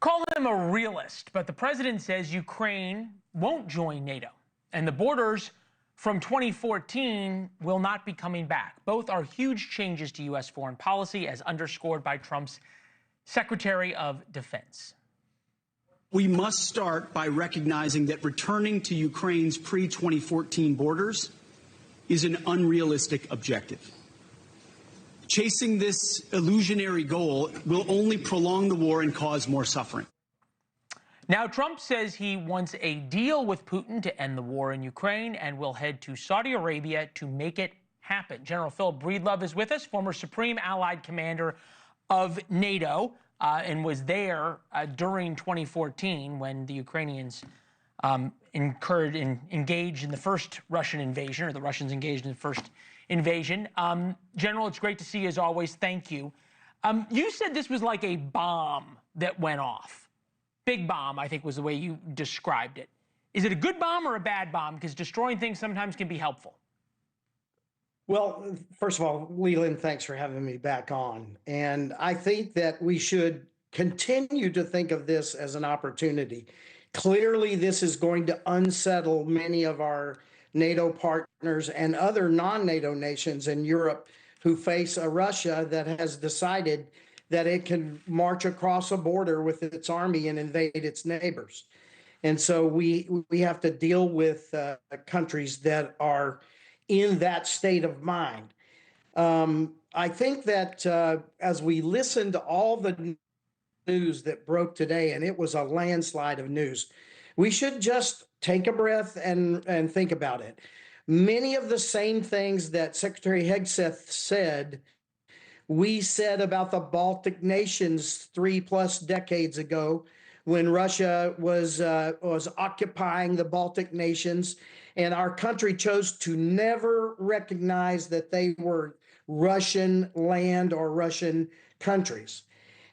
Call him a realist, but the president says Ukraine won't join NATO, and the borders from 2014 will not be coming back. Both are huge changes to U.S. foreign policy, as underscored by Trump's Secretary of Defense. We must start by recognizing that returning to Ukraine's pre-2014 borders is an unrealistic objective. Chasing this illusionary goal will only prolong the war and cause more suffering. Now, Trump says he wants a deal with Putin to end the war in Ukraine and will head to Saudi Arabia to make it happen. General Philip Breedlove is with us, former Supreme Allied Commander of NATO, and was there during 2014 when the Ukrainians engaged in the first Russian invasion, or the Russians engaged in the first invasion. General, it's great to see you as always. Thank you. You said this was like a bomb that went off. Big bomb, I think was the way you described it. Is it a good bomb or a bad bomb? Because destroying things sometimes can be helpful. Well, first of all, Leland, thanks for having me back on. And I think that we should continue to think of this as an opportunity. Clearly, this is going to unsettle many of our NATO partners and other non-NATO nations in Europe who face a Russia that has decided that it can march across a border with its army and invade its neighbors. And so we have to deal with countries that are in that state of mind. I think that as we listen to all the news that broke today, and it was a landslide of news, we should just take a breath and think about it. Many of the same things that Secretary Hegseth said, we said about the Baltic nations 3+ decades ago when Russia was occupying the Baltic nations, and our country chose to never recognize that they were Russian land or Russian countries.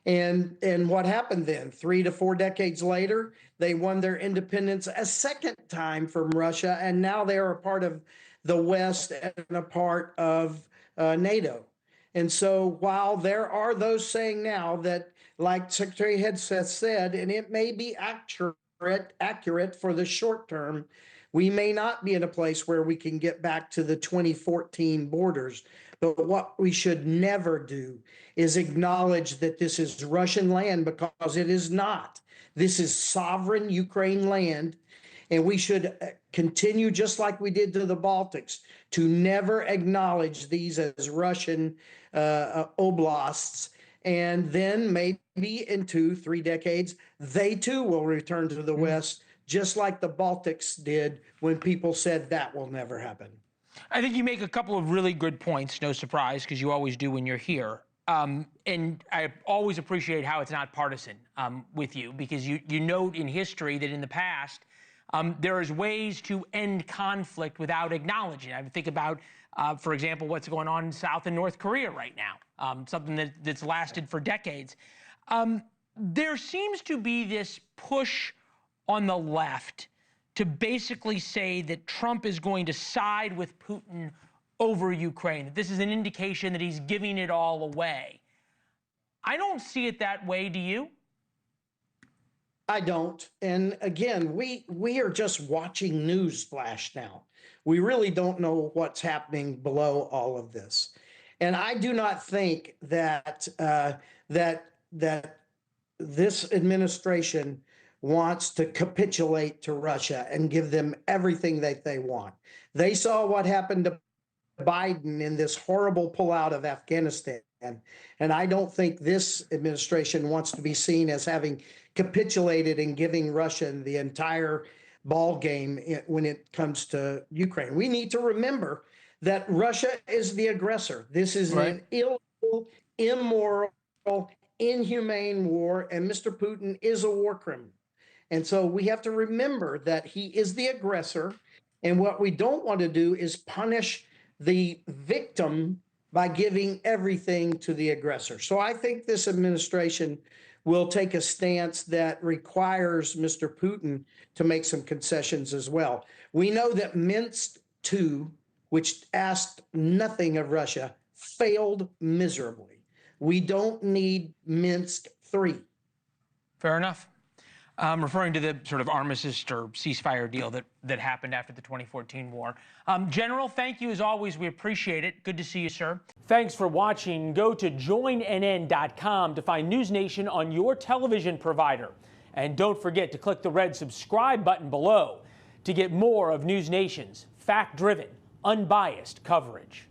And what happened then? 3 to 4 decades later, they won their independence a second time from Russia, and now they are a part of the West and a part of NATO. And so while there are those saying now that, like Secretary Hegseth said, and it may be accurate for the short term, we may not be in a place where we can get back to the 2014 borders. But what we should never do is acknowledge that this is Russian land, because it is not. This is sovereign Ukraine land, and we should continue, just like we did to the Baltics, to never acknowledge these as Russian oblasts. And then maybe in 2-3 decades, they too will return to the West, just like the Baltics did when people said that will never happen. I think you make a couple of really good points, no surprise, because you always do when you're here. And I always appreciate how it's not partisan with you, because you note in history that in the past, there is ways to end conflict without acknowledging. I think about, for example, what's going on in South and North Korea right now, something that's lasted for decades. There seems to be this push on the left to basically say that Trump is going to side with Putin over Ukraine, that this is an indication that he's giving it all away. I don't see it that way, do you? I don't. And again, we are just watching news flash now. We really don't know what's happening below all of this. And I do not think that that this administration wants to capitulate to Russia and give them everything that they want. They saw what happened to Biden in this horrible pullout of Afghanistan. And I don't think this administration wants to be seen as having capitulated and giving Russia the entire ball game when it comes to Ukraine. We need to remember that Russia is the aggressor. This is an illegal, immoral, inhumane war, and Mr. Putin is a war criminal. And so we have to remember that he is the aggressor, and what we don't want to do is punish the victim by giving everything to the aggressor. So I think this administration will take a stance that requires Mr. Putin to make some concessions as well. We know that Minsk II, which asked nothing of Russia, failed miserably. We don't need Minsk III. Fair enough. Referring to the sort of armistice or ceasefire deal that happened after the 2014 war. General, thank you as always. We appreciate it. Good to see you, sir. Thanks for watching. Go to joinnn.com to find NewsNation on your television provider. And don't forget to click the red subscribe button below to get more of NewsNation's fact-driven, unbiased coverage.